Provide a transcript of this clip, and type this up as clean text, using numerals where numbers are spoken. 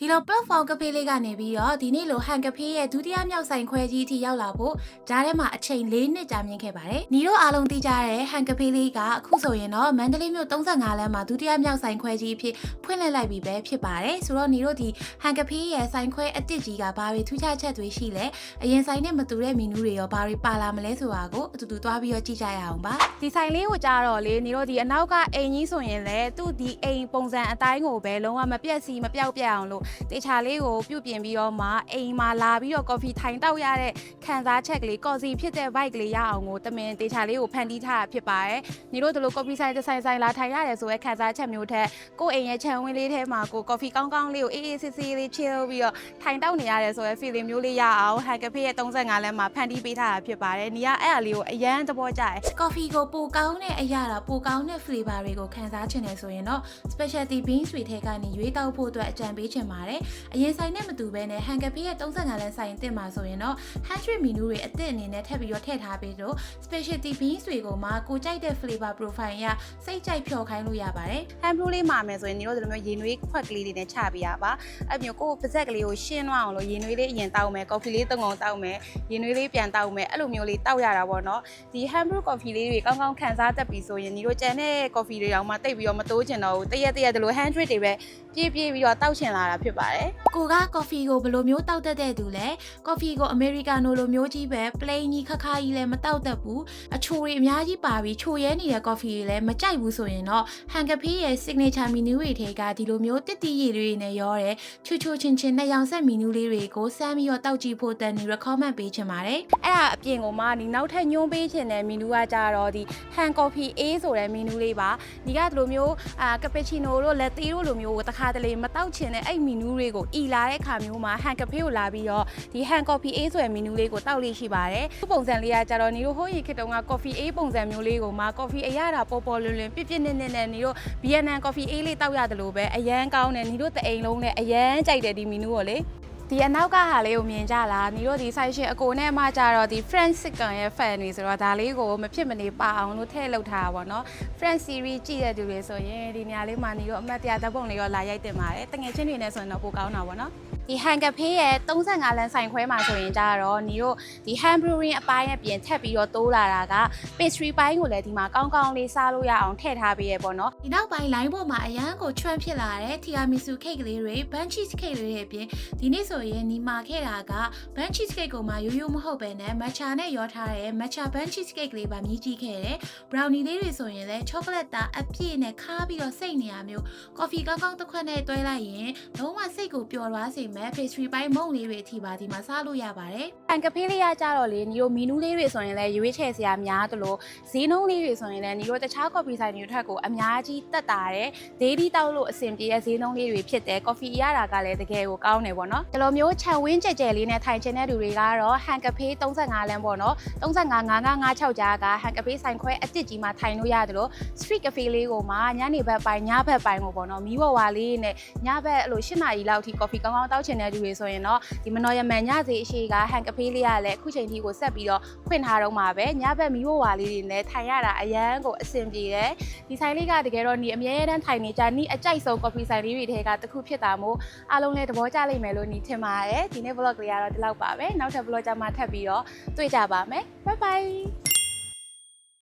ဒီလို platform ကဖေးလေးကနေပြီးတော့ဒီနေ့လိုဟန်ကဖေးရဲ့ဒုတိယမြောက်ဆိုင်ခွဲကြီးအထိရောက်လာဖို့ဂျားထဲမှာအချိန်၄နှစ်ကြာမြင့်ခဲ့ပါတယ်။ညီတို့အားလုံးသိကြတဲ့ဟန်ကဖေးလေးကအခုဆိုရင်တော့မန္တလေးမြို့35လမ်းမှာဒုတိယမြောက်ဆိုင်ခွဲကြီးအဖြစ်ဖွင့်လှစ်လိုက်ပြီပဲဖြစ်ပါတယ်။ဆိုတော့ညီတို့ဒီဟန်ကဖေးရဲ့ဆိုင်ခွဲအတစ်ကြီးကဘာတွေထူးခြားချက်တွေရှိလဲ။အရင်ဆိုင်နဲ့မတူတဲ့မီနူးတွေရောဘာတွေပါလာမလဲဆိုတာကိုအတူတူတွားပြီးတော့ကြည့်ကြရအောင်ပါ။ဒီဆိုင်လေးကိုကြားတော့လေညီတို့ဒီအနောက်ကအိမ်ကြီးဆိုရင်လည်းသူ့ဒီအိမ်ပုံစံအတိုင်းကိုပဲလုံးဝမပြတ်စီမပြောက်ပြတ်အောင်လို့တေချာလေးကိုပြုပြင်ပြီးတော့မှအိမ်မှာလာပြီးတော့ကော်ဖီထိုင်တောက်ရတဲ့ခံစားချက်ကလေးကော်စီဖြစ်တဲ့ vibe ကလေးရအောင်ကိုတမင်တေချာလေးကိုဖန်တီးထားတာဖြစ်ပါတယ်။ညီတို့တို့လိုကော်ဖီဆိုင်တစ်ဆိုင်လာထိုင်ရတယ်ဆိုရဲခံစားချက်မျိုးထက်ကိုယ့်အိမ်ရဲ့ခြံဝင်းလေးထဲမှာကိုကော်ဖီကောင်းကောင်းလေးကိုအေးအေးဆေးဆေးလေး chill ပြီးတော့ထိုင်တောက်နေရတယ်ဆိုရဲ feeling မျိုးလေးရအောင်ဟန်ကဖေးရဲ့35လမ်းမှာဖန်တီးပေးထားတာဖြစ်ပါတယ်။ညီကအဲ့အလေးကိုအရန်သဘောကျတယ်။ကော်ဖီကိုပိုကောင်းတဲ့အရာတာပိုကောင်းတဲ့ flavor တွေကိုခံစားချင်တယ်ဆိုရင်တော့ specialty beans တွေထဲကနေရွေးတောက်ဖို့အတွက်အကြံပေးချင်ပါတယ်။အရင်ဆိုင်နဲ့မတူဘဲနဲ့ဟန်ကဖေးရဲ့35လမ်းဆိုင်အစ်မှာဆိုရင်တော့ 100 menu တွေအစ်အနေနဲ့ထပ်ပြီးတော့ထည့်ထားပြီးတော့ specialty beans တွေကိုမှကိုကြိုက်တဲ့ flavor profile ရစိတ်ကြိုက်ဖြော်ခိုင်းလို့ရပါတယ်။ hand brew လေးမှာမယ်ဆိုရင်ညီတို့ဒီလိုမျိုးရေနွေးခွက်ကလေးတွေနဲ့ချပေးရပါ။အဲ့မျိုးကိုပါဇက်ကလေးကိုရှင်းသွားအောင်လို့ရေနွေးလေးအရင်တောက်မယ် coffee လေး3ကုန်တောက်မယ်ရေနွေးလေးပြန်တောက်မယ်အဲ့လိုမျိုးလေးတောက်ရတာပေါ့နော်။ဒီ hand brew coffee လေးတွေကောင်းကောင်းခံစားတတ်ပြီဆိုရင်ညီတို့ကျန်တဲ့ coffee တွေတောင်မှတိတ်ပြီးတော့မတိုးချင်တော့ဘူး။တရက်ဒီလို hand drip တွေပဲပြေးပြီးတော့တောက်ချင်လာတာဖြစ်ပါတယ်။ကိုက coffee ကိုဘယ်လိုမျိုးတောက်တတ်တဲ့သူလဲ။ coffee ကို Americano လိုမျိုးကြီးပဲ plain ကြီးခါခါကြီးလည်းမတောက်တတ်ဘူး။အချိုတွေအများကြီးပါပြီးချိုရဲနေတဲ့ coffee တွေလည်းမကြိုက်ဘူးဆိုရင်တော့ဟန်ကဖေးရဲ့ signature menu တွေထဲကဒီလိုမျိုးတစ်တီရည်တွေနဲ့ရောတဲ့ချူချင်းနဲ့ရောင်ဆက် menu လေးတွေကိုစမ်းပြီးတော့တောက်ကြည့်ဖို့တန်နေ recommend ပေးချင်ပါတယ်။အဲ့ဒါအပြင်ကိုမှဒီနောက်ထပ်ညွှန်းပေးချင်တဲ့ menu ကကြတော့ဒီ hand coffee A ဆိုတဲ့ menu လေးပါ။ဒီကဒီလိုမျိုးcappuccino တို့ latte တို့လိုမျိုးတခါတလေမတောက်ချင်တဲ့အဲ့ menu တွေကိုအီလာတဲ့ခါမျိုးမှာဟန်ကဖေးကိုလာပြီးတော့ဒီ hand coffee A ဆိုတဲ့ menu လေးကိုတောက်လို့ရှိပါတယ်။ဒီပုံစံလေးကကြတော့ညီတို့ဟိုးရီခေတ်တုန်းက coffee A ပုံစံမျိုးလေးကိုမှ coffee အရတာပေါ်လွင်ပြည့်နဲ့ညီတို့ Vietnam coffee A လေးတောက်ရတယ်လို့ပဲအရန်ကောင်းတယ်ညီတို့တအိမ်လုံးနဲ့အရန်ကြိုက်တယ်ဒီ menu ကိုလေဒီအနောက်ကဟာလေးကိုမြင်ကြလားညီတို့ဒီ site ရှင်အကိုနဲ့မှကြတော့ဒီ French chicken ရဲ့ fan တွေဆိုတော့ဒါလေးကိုမဖြစ်မနေပါအောင်လို့ထည့်လုပ်ထားတာပေါ့နော် French series ကြည့်တဲ့သူတွေဆိုရင်ဒီနေရာလေးမှာညီတို့အမှတ်တရဓာတ်ပုံလေးရောလာရိုက်တင်ပါတယ်တငယ်ချင်းတွေနဲ့ဆိုရင်တော့ပိုကောင်းတာပေါ့နော်ဒီဟန်ကဖေးရဲ့35လမ်းဆိုင်ခွဲမှာဆိုရင်ကြတော့ညီတို့ဒီ hand brewing အပိုင်းအပြင်ထပ်ပြီးတော့တိုးလာတာက pastry ပိုင်းကိုလည်းဒီမှာကောင်းကောင်းလေးစားလို့ရအောင်ထည့်ထားပေးရပေါ့နော်ဒီနောက်ပိုင်း line ပေါ်မှာအရန်ကို trend ဖြစ်လာတဲ့ tiramisu cake လေးတွေ bunch cheese cake လေးတွေအပြင်ဒီနေ့ဆိုရင်ညီမာခဲ့တာက bunch cheese cake ကိုမှရိုးမဟုတ်ပဲနဲ့ matcha နဲ့ရောထားတဲ့ matcha bunch cheese cake လေးပါမြည်ကြည့်ခဲ့တယ် brownie လေးတွေဆိုရင်လည်း chocolate သားအပြည့်နဲ့ခါပြီးတော့စိတ်နေရမျိုး coffee ကောင်းကောင်းတစ်ခွက်နဲ့တွဲလိုက်ရင်လုံးဝစိတ်ကိုပျော်သွားစေမယ်pastry ပိုင်းမုန့်လေးတွေအထိပါဒီမှာစားလို့ရပါတယ်။ဟန်ကဖေးလေးရကြတော့လေညီတို့မီနူးလေးတွေဆိုရင်လည်းရွေးချယ်စရာများသလိုဈေးနှုန်းလေးတွေဆိုရင်လည်းညီတို့တခြား coffee ဆိုင်တွေထက်ကိုအများကြီးတက်တာတယ်။ daily တောက်လို့အဆင်ပြေတဲ့ဈေးနှုန်းလေးတွေဖြစ်တယ်။ coffee ရတာကလည်းတကယ်ကိုကောင်းတယ်ပေါ့နော်။ဒီလိုမျိုးခြံဝင်းကြဲလေးနဲ့ထိုင်ချင်တဲ့သူတွေကတော့ဟန်ကဖေး35လမ်းပေါ့နော်။355556ကြားကဟန်ကဖေးဆိုင်ခွဲအတစ်ကြီးမှာထိုင်လို့ရတယ်လို့ street cafe လေးကိုမှညနေဘက်ပိုင်းညဘက်ပိုင်းကိုပေါ့နော်။မီးပေါ်ဝါလေးနဲ့ညဘက်အဲ့လို8နာရီလောက်ထိ coffee ကောင်းကောင်းတောက်ချင်တဲ့သူတွေဆိုရင်တော့ဒီမနော်ရမန်ညစီအရှိကဟန်ကဖေးလေးရလည်းအခုချိန်ထိကိုဆက်ပြီးတော့ဖွင့်ထားတော့မှာပဲညဘက်မီးဝဝါလေးတွေနဲ့ထိုင်ရတာအရန်ကိုအဆင်ပြေတယ်ဒီဆိုင်လေးကတကယ်တော့ညီအမြဲတမ်းထိုင်နေကြညီအကြိုက်ဆုံး coffee ဆိုင်လေးတွေထဲကတစ်ခုဖြစ်တာမို့အားလုံးလည်းသဘောကျလိမ့်မယ်လို့ညီထင်ပါတယ်ဒီနေ့ vlog လေးကတော့ဒီလောက်ပါပဲနောက်ထပ် vlog ကြမှာထပ်ပြီးတော့တွေ့ကြပါမယ် bye bye